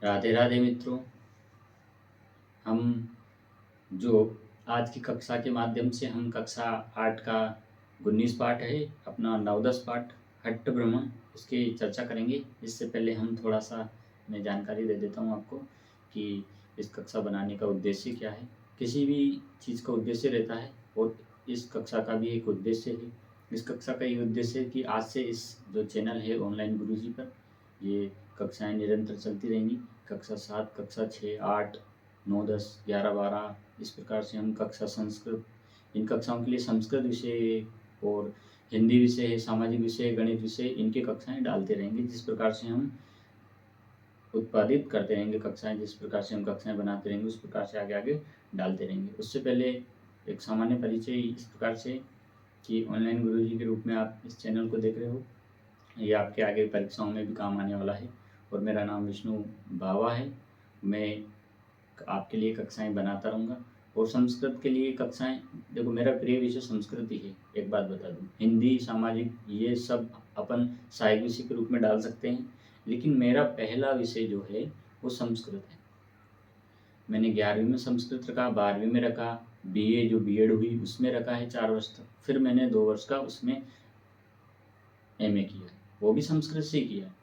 राधे राधे मित्रों। हम जो आज की कक्षा के माध्यम से हम कक्षा 8 का 19 पाठ है अपना नवदस पाठ हट्ट भ्रमण इसकी चर्चा करेंगे। इससे पहले हम थोड़ा सा मैं जानकारी दे देता हूँ आपको कि इस कक्षा बनाने का उद्देश्य क्या है। किसी भी चीज़ का उद्देश्य रहता है और इस कक्षा का भी एक उद्देश्य है। इस कक्षा का ये उद्देश्य है कि आज से इस जो चैनल है ऑनलाइन गुरुजी पर ये कक्षाएं निरंतर चलती रहेंगी। कक्षा 7, कक्षा 6, 8, 9, 10, 11, 12 इस प्रकार से हम कक्षा संस्कृत, इन कक्षाओं के लिए संस्कृत विषय और हिंदी विषय है, सामाजिक विषय, गणित विषय, इनकी कक्षाएं डालते रहेंगे। जिस प्रकार से हम उत्पादित करते रहेंगे कक्षाएं, जिस प्रकार से हम कक्षाएं बनाते रहेंगे उस प्रकार से आगे आगे डालते रहेंगे। उससे पहले एक सामान्य परिचय इस प्रकार से कि ऑनलाइन गुरुजी के रूप में आप इस चैनल को देख रहे हो, ये आपके आगे परीक्षाओं में भी काम आने वाला है। और मेरा नाम विष्णु बावा है। मैं आपके लिए कक्षाएं बनाता रहूँगा। और संस्कृत के लिए कक्षाएं, देखो मेरा प्रिय विषय संस्कृत ही है। एक बात बता दूँ, हिंदी, सामाजिक ये सब अपन सहायक विषय के रूप में डाल सकते हैं, लेकिन मेरा पहला विषय जो है वो संस्कृत है। मैंने 11वीं में संस्कृत रखा, 12वीं में रखा, बीए जो बीएड हुई उसमें रखा है 4 वर्ष तक, फिर मैंने 2 वर्ष का उसमें एमए किया, वो भी संस्कृत से ही किया।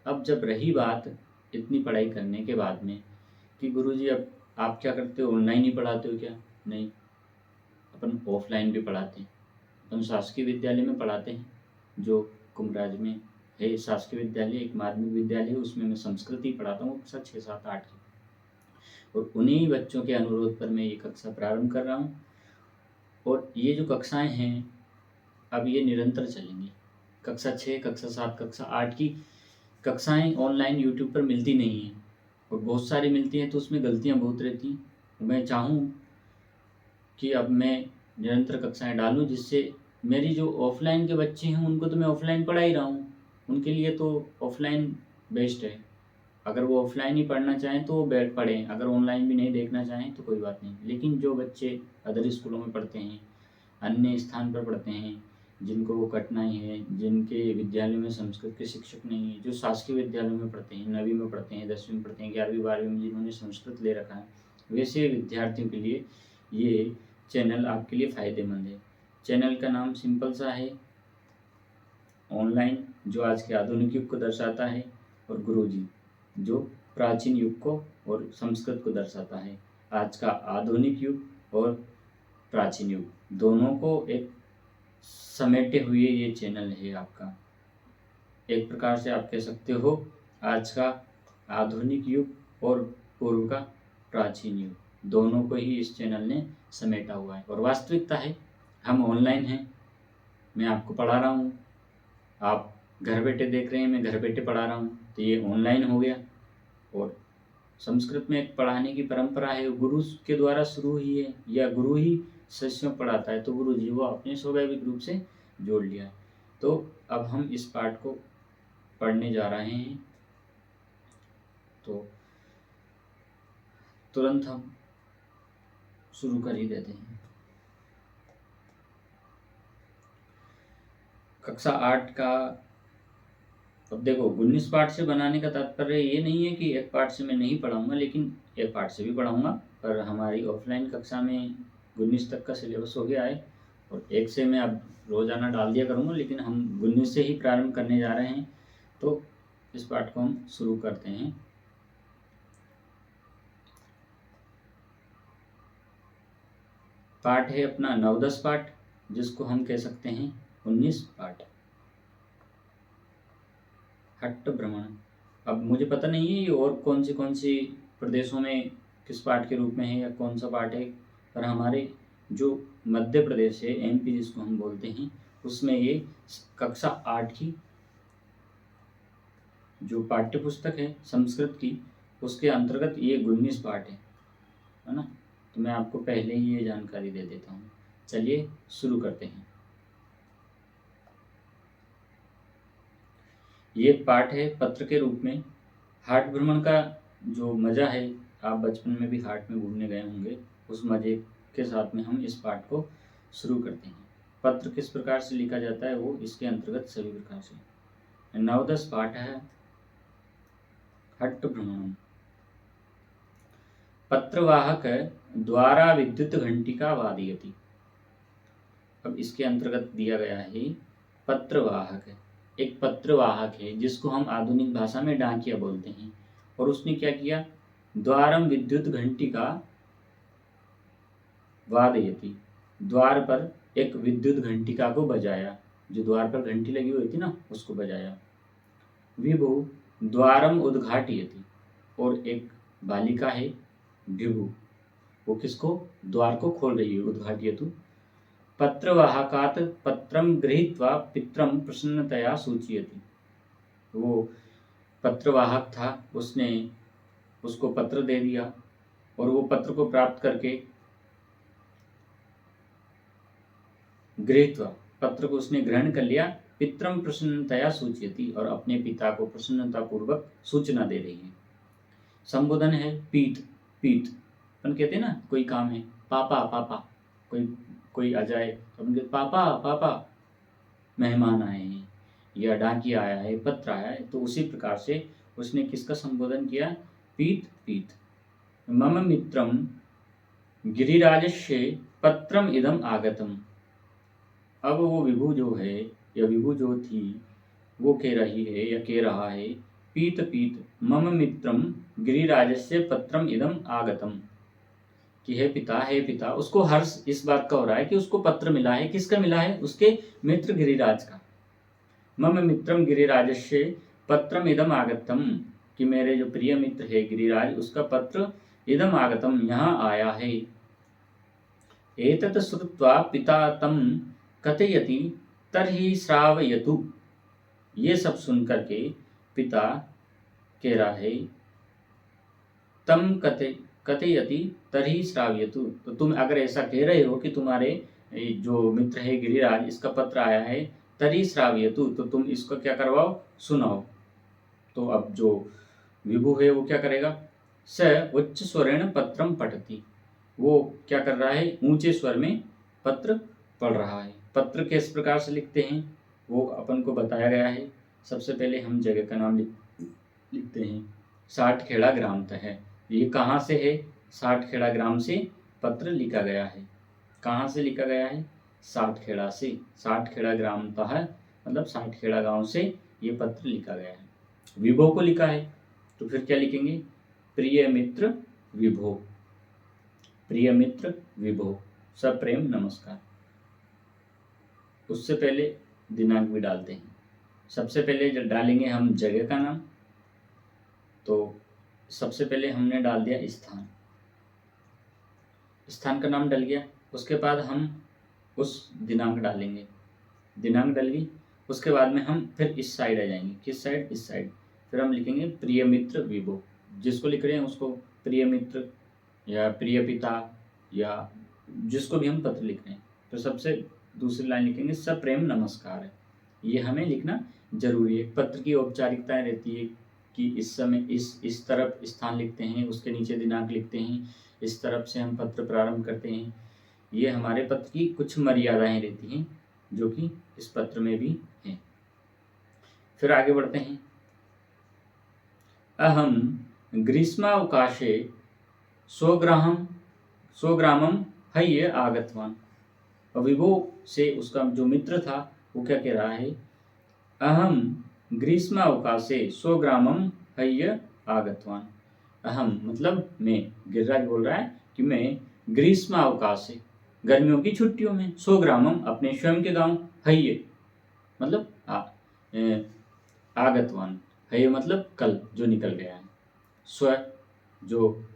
अब जब रही बात इतनी पढ़ाई करने के बाद में कि गुरुजी अब आप क्या करते हो, ऑनलाइन ही पढ़ाते हो क्या? नहीं, अपन ऑफलाइन भी पढ़ाते हैं। अपन शासकीय विद्यालय में पढ़ाते हैं, जो कुमराज में है शासकीय विद्यालय, एक माध्यमिक विद्यालय है, उसमें मैं संस्कृत ही पढ़ाता हूँ कक्षा 6, 7, 8 की। और उन्हीं बच्चों के अनुरोध पर मैं ये कक्षा प्रारंभ कर रहा हूँ। और ये जो कक्षाएं हैं अब ये निरंतर चलेंगी। कक्षा 6, कक्षा 7, कक्षा 8 की कक्षाएं ऑनलाइन यूट्यूब पर मिलती नहीं हैं, और बहुत सारी मिलती हैं तो उसमें गलतियां बहुत रहती हैं। मैं चाहूँ कि अब मैं निरंतर कक्षाएं डालूं, जिससे मेरी जो ऑफलाइन के बच्चे हैं उनको तो मैं ऑफलाइन पढ़ा ही रहा हूँ, उनके लिए तो ऑफलाइन बेस्ट है। अगर वो ऑफलाइन ही पढ़ना चाहें तो वो बैठ पढ़ें, अगर ऑनलाइन भी नहीं देखना चाहें तो कोई बात नहीं। लेकिन जो बच्चे अदर स्कूलों में पढ़ते हैं, अन्य स्थान पर पढ़ते हैं, जिनको वो कठिनाई है, जिनके विद्यालय में संस्कृत के शिक्षक नहीं है, जो शासकीय विद्यालयों में पढ़ते हैं, 9वीं में पढ़ते हैं, 10वीं में पढ़ते हैं, 11वीं 12वीं में जिन्होंने संस्कृत ले रखा है, वैसे विद्यार्थियों के लिए ये चैनल आपके लिए फ़ायदेमंद है। चैनल का नाम सिंपल सा है, ऑनलाइन जो आज के आधुनिक युग को दर्शाता है, और गुरुजी जो प्राचीन युग को और संस्कृत को दर्शाता है। आज का आधुनिक युग और प्राचीन युग दोनों को एक समेटे हुए ये चैनल है आपका। एक प्रकार से आप कह सकते हो आज का आधुनिक युग और पूर्व का प्राचीन युग, दोनों को ही इस चैनल ने समेटा हुआ है। और वास्तविकता है, हम ऑनलाइन हैं, मैं आपको पढ़ा रहा हूँ, आप घर बैठे देख रहे हैं, मैं घर बैठे पढ़ा रहा हूँ, तो ये ऑनलाइन हो गया। और संस्कृत में एक पढ़ाने की परंपरा है, गुरु के द्वारा शुरू हुई है, या गुरु ही शिष्यों को पढ़ाता है, तो गुरु जी वो अपने स्वाभाविक रूप से जोड़ लिया है। तो अब हम इस पाठ को पढ़ने जा रहे हैं, तो तुरंत हम शुरू कर ही देते हैं। कक्षा 8 का, अब देखो 19 पाठ से बनाने का तात्पर्य ये नहीं है कि एक पाठ से मैं नहीं पढ़ाऊंगा, लेकिन एक पाठ से भी पढ़ाऊंगा। पर हमारी ऑफलाइन कक्षा में 19 तक का सिलेबस हो गया है, और एक से मैं अब रोज़ाना डाल दिया करूँगा, लेकिन हम 19 से ही प्रारंभ करने जा रहे हैं। तो इस पाठ को हम शुरू करते हैं। पाठ है अपना नवदस पाठ, जिसको हम कह सकते हैं 19 पाठ, हट्ट भ्रमण। अब मुझे पता नहीं है ये और कौन सी प्रदेशों में किस पाठ के रूप में है या कौन सा पाठ है, पर हमारे जो मध्य प्रदेश है, एमपी जिसको हम बोलते हैं, उसमें ये कक्षा 8 की जो पाठ्य पुस्तक है संस्कृत की, उसके अंतर्गत ये 19 पाठ है ना। तो मैं आपको पहले ही ये जानकारी दे देता हूँ। चलिए शुरू करते हैं। ये पाठ है पत्र के रूप में। हाट भ्रमण का जो मज़ा है, आप बचपन में भी हाट में घूमने गए होंगे, उस मज़े के साथ में हम इस पाठ को शुरू करते हैं। पत्र किस प्रकार से लिखा जाता है वो इसके अंतर्गत सभी प्रकार से। नवदस पाठ है हट्ट भ्रमण। पत्रवाहक द्वारा विद्युत घंटिका वादयति। अब इसके अंतर्गत दिया गया है पत्रवाहक है, एक पत्रवाहक है जिसको हम आधुनिक भाषा में डाकिया बोलते हैं, और उसने क्या किया, द्वारम विद्युत घंटिका वादयति, द्वार पर एक विद्युत घंटिका को बजाया, जो द्वार पर घंटी लगी हुई थी ना उसको बजाया। विभु द्वारम उद्घाटयति, और एक बालिका है विभु, वो किसको, द्वार को खोल रही है, उद्घाटयतु। पत्रवाहकात् पत्रम गृहीत्वा पित्रम प्रसन्नतया सूचयति, वो पत्रवाहक था, उसने उसको पत्र दे दिया, और वो पत्र को प्राप्त करके गृहीत्वा, पत्र को उसने ग्रहण कर लिया, पित्रम प्रसन्नतया सूचयति, और अपने पिता को प्रसन्नता पूर्वक सूचना दे रही है। संबोधन है पीत, पीत अपन कहते हैं ना, कोई काम है पापा पापा, कोई आ जाए तो अपन कहते पापा पापा, मेहमान आए हैं या डाकिया आया है, पत्र आया है, तो उसी प्रकार से उसने किसका संबोधन किया, पीत पीत। मम मित्रम गिरिराजस्य पत्रम इदम आगतम। अब वो विभु जो है या विभु जो थी वो कह रही है या कह रहा है, पीत पीत मम मित्रम गिरिराजस्य पत्रम इदम आगतम, कि हे पिता, उसको हर्ष इस बात का हो रहा है कि उसको पत्र मिला है, किसका मिला है, उसके मित्र गिरिराज का। मम मित्रम गिरिराजस्य पत्रम इदम आगतम, कि मेरे जो प्रिय मित्र है गिरिराज, उसका पत्र इदम आगतम, यहाँ आया है। एतत् श्रुत्वा पिता तम कथयति तर्हि श्रावयतु, ये सब सुन करके पिता कह रहा है, तम कथयति तर्हि श्रावयतु, तो तुम अगर ऐसा कह रहे हो कि तुम्हारे जो मित्र है गिरिराज, इसका पत्र आया है, तर्हि श्रावयतु, तो तुम इसको क्या करवाओ, सुनाओ। तो अब जो विभु है वो क्या करेगा, स उच्च स्वरेण पत्रम पठति, वो क्या कर रहा है, ऊंचे स्वर में पत्र पढ़ रहा है। पत्र किस प्रकार से लिखते हैं वो अपन को बताया गया है। सबसे पहले हम जगह का नाम लिखते हैं, साठखेड़ा ग्राम तक है, ये कहाँ से है, साठखेड़ा ग्राम से पत्र लिखा गया है। कहाँ से लिखा गया है, साठखेड़ा से, साठखेड़ा ग्राम तक है, मतलब साठखेड़ा गांव से ये पत्र लिखा गया है। विभो को लिखा है तो फिर क्या लिखेंगे, प्रिय मित्र विभो, प्रिय मित्र विभो, सप्रेम नमस्कार। उससे पहले दिनांक भी डालते हैं। सबसे पहले जब डालेंगे हम जगह का नाम, तो सबसे पहले हमने डाल दिया स्थान, स्थान का नाम डल गया। उसके बाद हम उस दिनांक डालेंगे, दिनांक डल गई। उसके बाद में हम फिर इस साइड आ जाएंगे, किस साइड, इस साइड, फिर हम लिखेंगे प्रिय मित्र विभो, जिसको लिख रहे हैं उसको प्रिय मित्र या प्रिय पिता या जिसको भी हम पत्र लिख रहे हैं। तो सबसे दूसरी लाइन लिखेंगे सप्रेम नमस्कार है, ये हमें लिखना जरूरी है। पत्र की औपचारिकताएं रहती है कि इस समय इस तरफ स्थान लिखते हैं, उसके नीचे दिनांक लिखते हैं, इस तरफ से हम पत्र प्रारंभ करते हैं। ये हमारे पत्र की कुछ मर्यादाएं रहती हैं जो कि इस पत्र में भी हैं। फिर आगे बढ़ते हैं। अहम ग्रीष्मावकाशे स्वग्रामम हय्य आगतवान। विभो से उसका जो मित्र था वो क्या कह रहा है, अहम ग्रीष्मावकाशे स्वग्रामम हय्य आगतवान। अहम मतलब मैं, गिरिराज बोल रहा है कि मैं ग्रीष्मावकाश से, गर्मियों की छुट्टियों में, स्वग्रामम अपने स्वयं के गांव, हय्य मतलब आगतवान, हय्य मतलब कल जो निकल गया है, स्व जो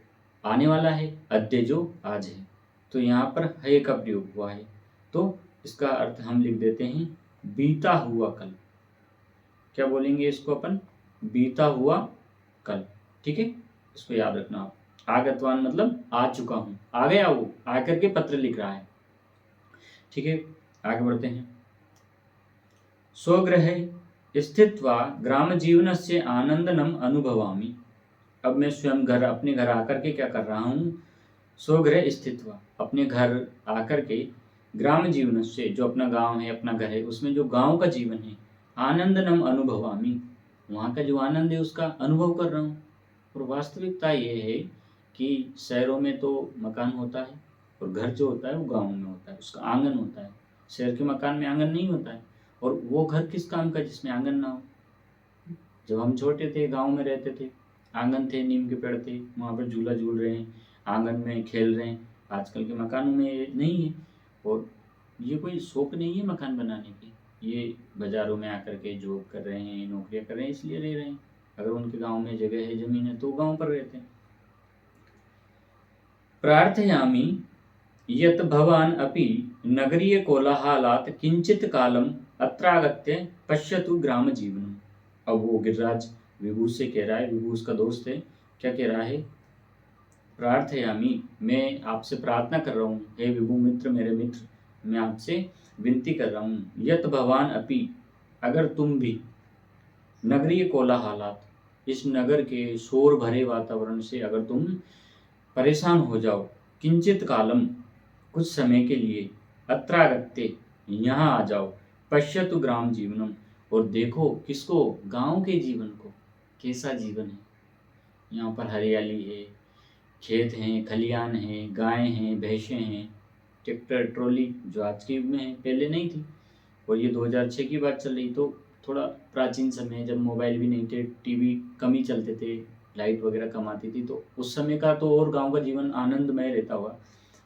आने वाला है, अद्य जो आज है, तो यहाँ पर हय्य का प्रयोग हुआ है, तो इसका अर्थ हम लिख देते हैं बीता हुआ कल। क्या बोलेंगे इसको अपन, बीता हुआ कल, ठीक है, इसको याद रखना आप। आगतवान मतलब आ चुका हूँ, आ गया, वो आकर के पत्र लिख रहा है, ठीक है। आगे बढ़ते हैं। स्वगृहे स्थित्वा ग्राम जीवनस्य आनंदनम अनुभवामि। अब मैं स्वयं घर, अपने घर आकर के क्या कर रहा हूँ, स्वगृह स्थित्वा, अपने घर आकर के, ग्राम जीवन से, जो अपना गांव है, अपना घर है, उसमें जो गांव का जीवन है, आनंदनम अनुभवामि, वहाँ का जो आनंद है उसका अनुभव कर रहा हूँ। और वास्तविकता ये है कि शहरों में तो मकान होता है और घर जो होता है वो गाँव में होता है, उसका आंगन होता है। शहर के मकान में आंगन नहीं होता है। और वो घर किस काम का जिसमें आंगन ना हो। जब हम छोटे थे गाँव में रहते थे, आंगन थे, नीम के पेड़ थे, वहाँ पर झूला झूल रहे हैं, आंगन में खेल रहे हैं। आजकल के मकानों में ये नहीं है। और ये कोई शौक नहीं है मकान बनाने की, ये बाज़ारों में आकर के जॉब कर रहे हैं, नौकरियाँ कर रहे हैं, इसलिए रह रहे हैं। अगर उनके गाँव में जगह है, ज़मीन है, तो गाँव पर रहते हैं। प्रार्थयामि यत् भवान् अपि नगरीयकोलाहलात् किंचित कालम अत्रागत्य पश्यतु ग्राम जीवनम। अब वो गिरिराज विभू से कह रहा है, विभू उसका दोस्त है, क्या कह रहा है? प्रार्थयामि, मैं आपसे प्रार्थना कर रहा हूँ, हे विभू मित्र, मेरे मित्र, मैं आपसे विनती कर रहा हूँ। यत भवान अपि, अगर तुम भी नगरीय कोलाहलात, इस नगर के शोर भरे वातावरण से अगर तुम परेशान हो जाओ, किंचित कालम, कुछ समय के लिए, अत्रागत्य, यहाँ आ जाओ, पश्यतु ग्राम जीवनम, और देखो किसको? गांव के जीवन को, कैसा जीवन है। यहाँ पर हरियाली है, खेत हैं, खलियान हैं, गायें हैं, भैंसें हैं, ट्रैक्टर ट्रॉली जो आज के युग में है, पहले नहीं थी। और ये 2006 की बात चल रही, तो थोड़ा प्राचीन समय जब मोबाइल भी नहीं थे, टीवी कम ही चलते थे, लाइट वगैरह कम आती थी, तो उस समय का तो और गांव का जीवन आनंदमय रहता हुआ।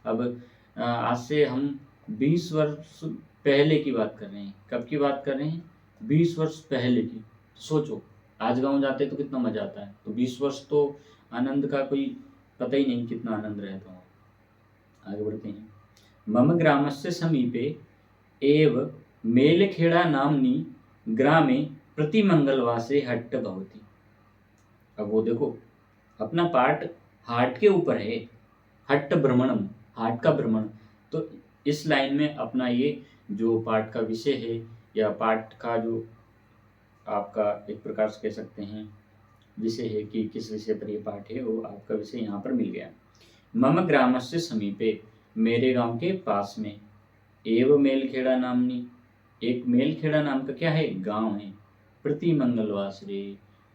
अब आज से हम 20 वर्ष पहले की बात कर रहे हैं। कब की बात कर रहे हैं? 20 वर्ष पहले की। सोचो, आज गांव जाते तो कितना मजा आता है। तो 20 वर्ष तो आनंद का कोई पता ही नहीं कितना आनंद रहता हो। आगे बढ़ते हैं। मम ग्रामस्य समीपे एव मेलखेड़ा नामनी ग्रामे प्रति मंगलवासे हट्ट भवति। अब वो देखो, अपना पाठ हाट के ऊपर है, हट्ट भ्रमणम, हाट का भ्रमण। तो इस लाइन में अपना ये जो पाठ का विषय है, या पाठ का जो आपका एक प्रकार से कह सकते हैं विषय है कि किस विषय पर ये पाठ है, वो आपका विषय यहाँ पर मिल गया। मम ग्रामस्य समीपे, मेरे गांव के पास में, एव मेलखेड़ा नामनी, एक मेलखेड़ा नाम का क्या है? गांव है। प्रति मंगलवासरे,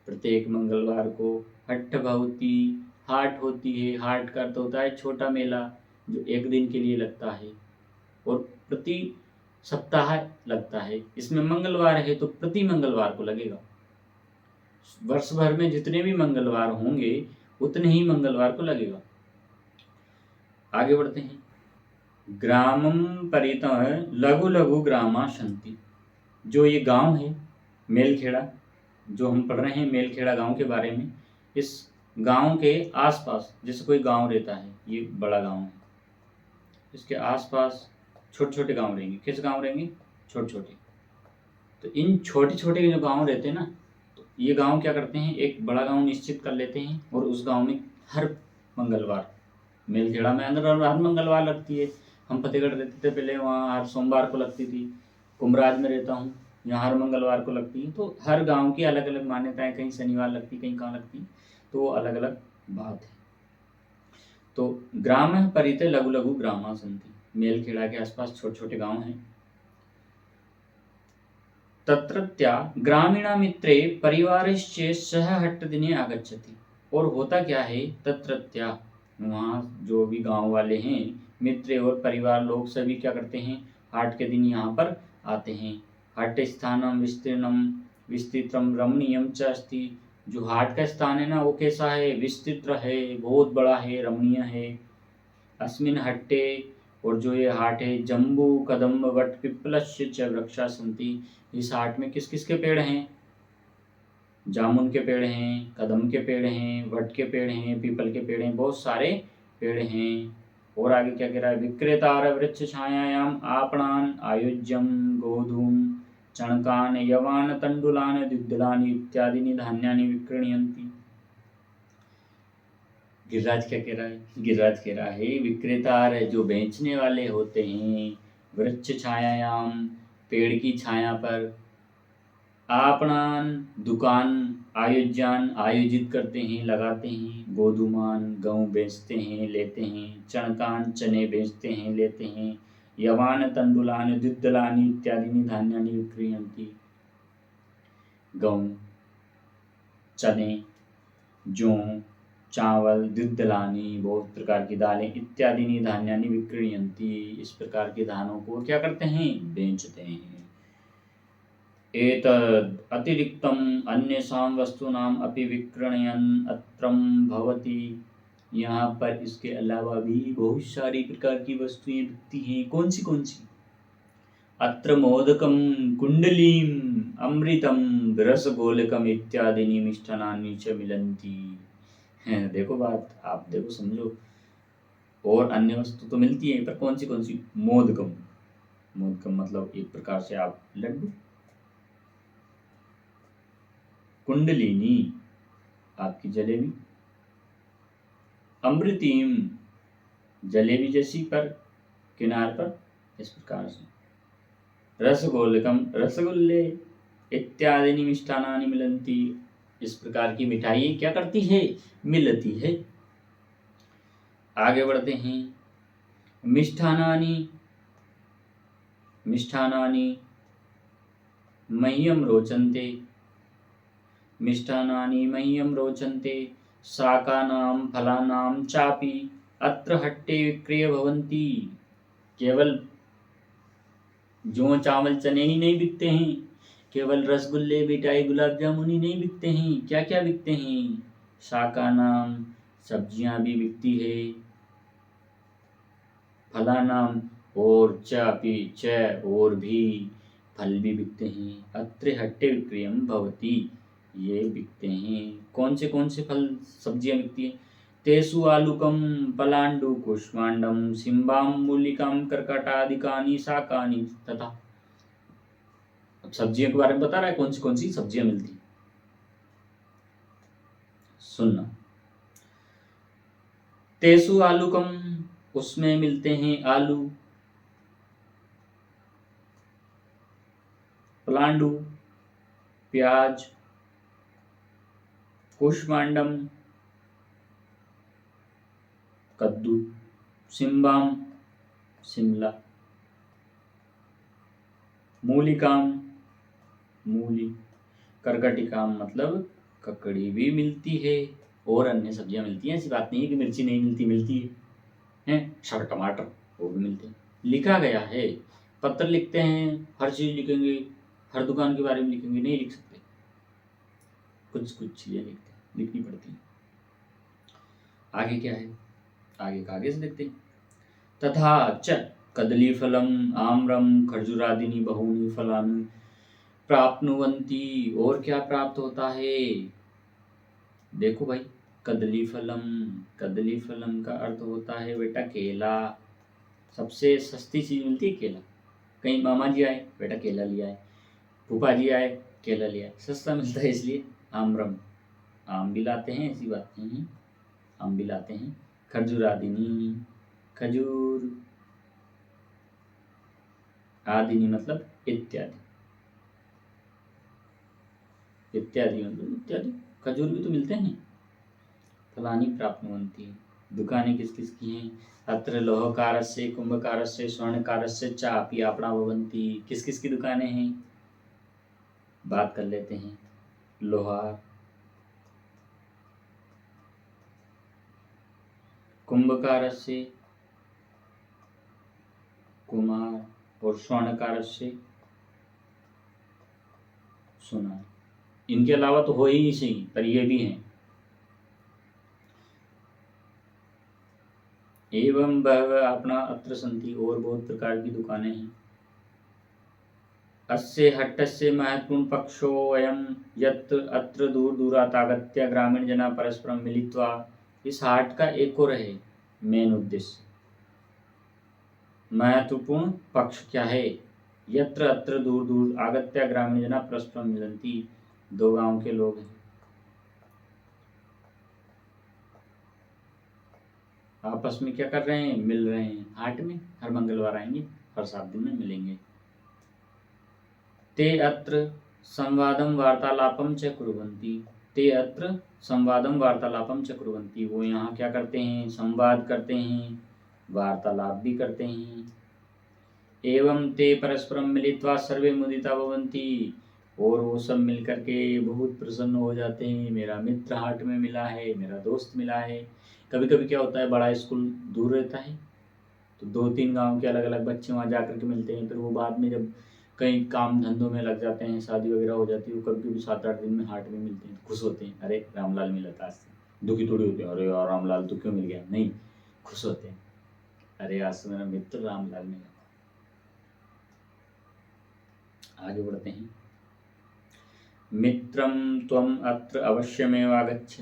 प्रत्येक मंगलवार को, हट्ट भवती, हाट होती है। हाट का अर्थ होता है छोटा मेला, जो एक दिन के लिए लगता है और प्रति सप्ताह लगता है। इसमें मंगलवार है तो प्रति मंगलवार को लगेगा। वर्ष भर में जितने भी मंगलवार होंगे उतने ही मंगलवार को लगेगा। आगे बढ़ते हैं। ग्रामम परितः लघु लघु ग्रामा सन्ति, जो ये गांव है मेलखेड़ा, जो हम पढ़ रहे हैं मेलखेड़ा गांव के बारे में, इस गांव के आसपास, जैसे कोई गांव रहता है, ये बड़ा गांव है, इसके आसपास छोटे छोटे गांव रहेंगे। किस गांव रहेंगे? छोटे छोटे। तो इन छोटे छोटे जो गांव रहते हैं ना, तो ये गांव क्या करते हैं, एक बड़ा गांव निश्चित कर लेते हैं और उस गांव में हर मंगलवार, मेलखेड़ा में अंदर हर मंगलवार लगती है। हम फतेहगढ़ रहते थे पहले, वहाँ हर सोमवार को लगती थी। कुमराज में रहता हूँ, यहाँ हर मंगलवार को लगती है। तो हर गांव की अलग अलग मान्यताएं, कहीं शनिवार लगती, कहीं कहाँ लगती, तो वो अलग अलग बात है। तो ग्राम परिते लघु लघु ग्रामा सन्ति, मेलखेड़ा के आसपास छोटे छोटे गांव हैं। तत्रत्या ग्रामीणा मित्रे परिवारश्च सह हट्ट दिने आगच्छति। और होता क्या है, तत्रत्या, वहाँ जो भी गांव वाले हैं, मित्र और परिवार लोग सभी क्या करते हैं, हाट के दिन यहाँ पर आते हैं। हाट स्थानम विस्तीर्णम विस्तृतम रमणीयम च अस्ति। जो हाट का स्थान है ना, वो कैसा है? विस्तृत है, बहुत बड़ा है, रमणीय है। अस्मिन् हट्टे, और जो ये हाट है, जम्बू कदम्ब वट पिप्पलस्य च वृक्षा सन्ति। इस हाट में किस किस के पेड़ हैं? जामुन के पेड़ हैं, कदम के पेड़ हैं, वट के पेड़ हैं, पीपल के पेड़ हैं, बहुत सारे पेड़ हैं। और आगे क्या कह रहा है? विक्रेतार वृक्ष छायायाम आपणान आयुज्यम गोधूम चणकान यवान तंडुलान द्विदलानि इत्यादि धान्यानि विक्रणयन्ति। गिरिराज क्या कह रहा है? गिरिराज कह रहा है, विक्रेतार है, जो बेचने वाले होते हैं, वृक्ष छायायाम, पेड़ की छाया पर, आपणान, दुकान, आयोजन, आयोजित करते हैं, लगाते हैं, गोधूमान, गेहूँ बेचते हैं, लेते हैं, चणकान, चने बेचते हैं, लेते हैं, यवान तंडुलान द्विदलानि इत्यादि धान्यानि विक्रीयन्ति। गेहूँ, चने, जौ, चावल, द्विदलानि, बहुत प्रकार की दालें इत्यादि धान्यानि विक्रीयन्ति। इस प्रकार के धानों को क्या करते हैं? बेचते हैं। एतद् अतिरिक्तम् अन्येषां वस्तूनाम् अपि विक्रयणं अत्रं भवति। यहाँ पर इसके अलावा भी बहुत सारी प्रकार की वस्तुएं बिकती हैं। कौन सी? अत्र मोदकं, कुंडलीं, अमृतं, रसगोलकम् इत्यादीनि मिष्टान्नानि च मिलन्ति। देखो बात, आप देखो, समझो। और अन्य वस्तु तो मिलती है, पर कौन सी? मोदकम। मोदकम मतलब एक प्रकार से आप लड्डू। कुंडलिनी आपकी जलेबी। अमृतीम जलेबी जैसी पर किनार पर, इस प्रकार से। रसगोलकम रसगुल्ले इत्यादि मिष्टान्नानि मिलन्ति। इस प्रकार की मिठाई क्या करती है? मिलती है। आगे बढ़ते हैं। मिष्ठान्नानि मह्यं रोचन्ते। मिष्टान्नानि मह्यं रोचन्ते। शाकानां फलानां चापि अत्र हट्टे विक्रय भवन्ति। केवल जो चावल चने ही नहीं बिकते हैं, केवल रसगुल्ले, मिठाई, गुलाब जामुन ही नहीं बिकते हैं। क्या क्या बिकते हैं? शाकानाम सब्जियां भी बिकती है, फलानाम और च और भी फल भी बिकते हैं। अत्र हट्टे विक्रयम भवति, ये बिकते हैं। कौन से फल सब्जियां बिकती हैं? तेसु आलुकम, पलांडु, कुष्मांडम, सिंबाम, मूलिकाम, कर्कटादिकानि शाकानि तथा। अब सब्जियों के बारे में बता रहा है, कौन सी सब्जियां मिलती हैं। सुनना। तेसु आलुकम, उसमें मिलते हैं आलू। पलांडु प्याज। कुष्मांडम कद्दू। सिंबाम शिमला। मूलिकाम मूली। कर्कटिकाम मतलब ककड़ी भी मिलती है। और अन्य सब्जियां मिलती हैं। ऐसी बात नहीं है कि मिर्ची नहीं मिलती, मिलती है। सर टमाटर वो भी मिलते हैं। लिखा गया है। पत्र लिखते हैं, हर चीज लिखेंगे, हर दुकान के बारे में लिखेंगे? नहीं लिख सकते। कुछ चीजें लिखनी पड़ती हैं। आगे क्या है? आगे से देखते हैं। तथा च कदलीफलम, आम्रम, खर्जूरादीनि बहूनि फलानि प्राप्नुवन्ति। और क्या प्राप्त होता है? देखो भाई, कदली फलम का अर्थ होता है बेटा केला। सबसे सस्ती चीज मिलती है केला। कहीं मामा जी आए, बेटा केला लिया है। फूफा जी आए, केला लिया है। सस्ता मिलता है इसलिए। आम्रम, आम भी लाते हैं, ऐसी बात नहीं है, आम भी लाते हैं। खर्जूरादीनि, खजूर। आदीनि मतलब इत्यादि। इत्यादि मतलब इत्यादि। खजूर भी तो मिलते हैं। फलानी प्राप्नुवन्ति। दुकानें किस किस की हैं? अत्र लोहकारस्य, कुंभकारस्य, स्वर्णकारस्य चापि आपणा भवन्ति। किस किस की दुकानें हैं? बात कर लेते हैं। लोहार, कुंभकारस्य कुमार और स्वर्णकारस्य सोनार। इनके अलावा तो हो ही नहीं सही, पर ये भी हैं। एवं बहवः आपणा अत्र सन्ति। और बहुत प्रकार की दुकानें हैं। अस्य हट्टस्य महत्वपूर्ण पक्षोऽयं यत् अत्र दूरात् आगत्य ग्रामीणजनाः परस्परं मिलित्वा। इस हाट का एक और है मेन उद्देश्य। महत्वपूर्ण पक्ष क्या है? यत्र अत्र दूर आगत्य ग्रामीणजनाः परस्परं मिलन्ति। दो गांव के लोग हैं, आपस में क्या कर रहे हैं? मिल रहे हैं। हाट में हर मंगलवार आएंगे, हर 7 दिन में मिलेंगे। ते अत्र संवादं वार्तालापं च कुर्वन्ति। ते अत्र संवादं वार्तालापं च कुर्वन्ति। वो यहाँ क्या करते हैं? संवाद करते हैं, वार्तालाप भी करते हैं। एवं ते परस्परं मिलित्वा सर्वे मुदिता भवन्ति। और वो सब मिल कर के बहुत प्रसन्न हो जाते हैं, मेरा मित्र हाट में मिला है, मेरा दोस्त मिला है। कभी कभी क्या होता है, बड़ा स्कूल दूर रहता है तो 2-3 गांव के अलग अलग बच्चे वहाँ जा कर के मिलते हैं। फिर वो बाद में जब कई काम धंधों में लग जाते हैं, शादी वगैरह हो जाती है, वो कभी कभी 7-8 दिन में हाट में मिलते हैं, खुश होते हैं, अरे रामलाल मिला था आज से। दुखी थोड़ी होते हैं, अरे यार रामलाल तो क्यों मिल गया, नहीं, खुश होते हैं, अरे आज से मेरा मित्र रामलाल मिला। आगे बढ़ते हैं। मित्रम त्वम अत्र अवश्यमेव आगच्छ।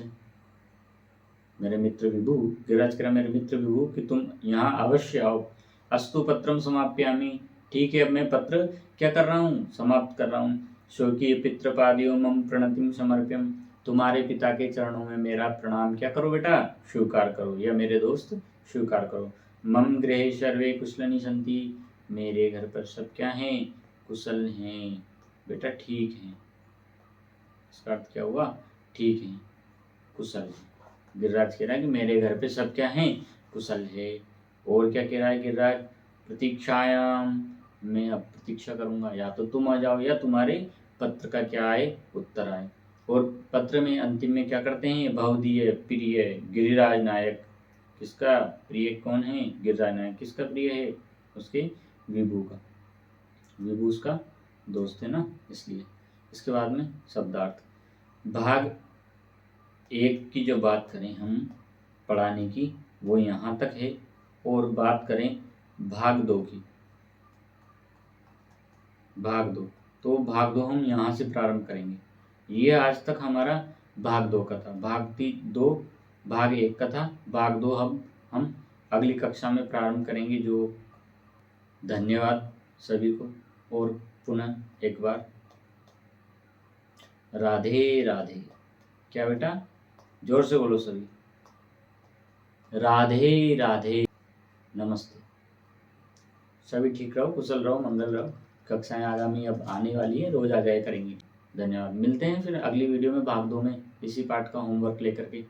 मेरे मित्र विभु, गिरिराज कह रहा मेरे मित्र विभु कि तुम यहाँ अवश्य आओ। अस्तु पत्रम समाप्यामि। ठीक है, अब मैं पत्र क्या कर रहा हूँ, समाप्त कर रहा हूँ। शोकीय पितृपादियों मम प्रणतिम समर्प्यम। तुम्हारे पिता के चरणों में मेरा प्रणाम क्या करो बेटा, स्वीकार करो, या मेरे दोस्त स्वीकार करो। मम गृहे सर्वे कुशलनी संति। मेरे घर पर सब क्या हैं, कुशल हैं बेटा, ठीक हैं। इसका अर्थ क्या हुआ, ठीक है, कुशल है। गिरिराज कह रहा है कि मेरे घर पे सब क्या है, कुशल है। और क्या कह रहा है गिरिराज, प्रतीक्षायाम, मैं अब प्रतीक्षा करूंगा, या तो तुम आ जाओ या तुम्हारे पत्र का क्या आए, उत्तर आए। और पत्र में अंतिम में क्या करते हैं, भवदीय प्रिय गिरिराज नायक। किसका प्रिय, कौन है, गिरिराज नायक। किसका प्रिय है, उसके विभू का। विभू उसका दोस्त है ना, इसलिए। इसके बाद में शब्दार्थ। भाग 1 की जो बात करें हम पढ़ाने की, वो यहाँ तक है। और बात करें भाग 2 की, भाग 2, तो भाग 2 हम यहाँ से प्रारंभ करेंगे। ये आज तक हमारा भाग 2 का था। भाग 1 का था। भाग 2 हम अगली कक्षा में प्रारंभ करेंगे। जो धन्यवाद सभी को। और पुनः एक बार राधे राधे। क्या बेटा, जोर से बोलो सभी, राधे राधे, नमस्ते। सभी ठीक रहो, कुशल रहो, मंगल रहो। कक्षाएं आगामी अब आने वाली है, रोज आ जाया करेंगी। धन्यवाद। मिलते हैं फिर अगली वीडियो में भाग 2 में इसी पाठ का होमवर्क लेकर के।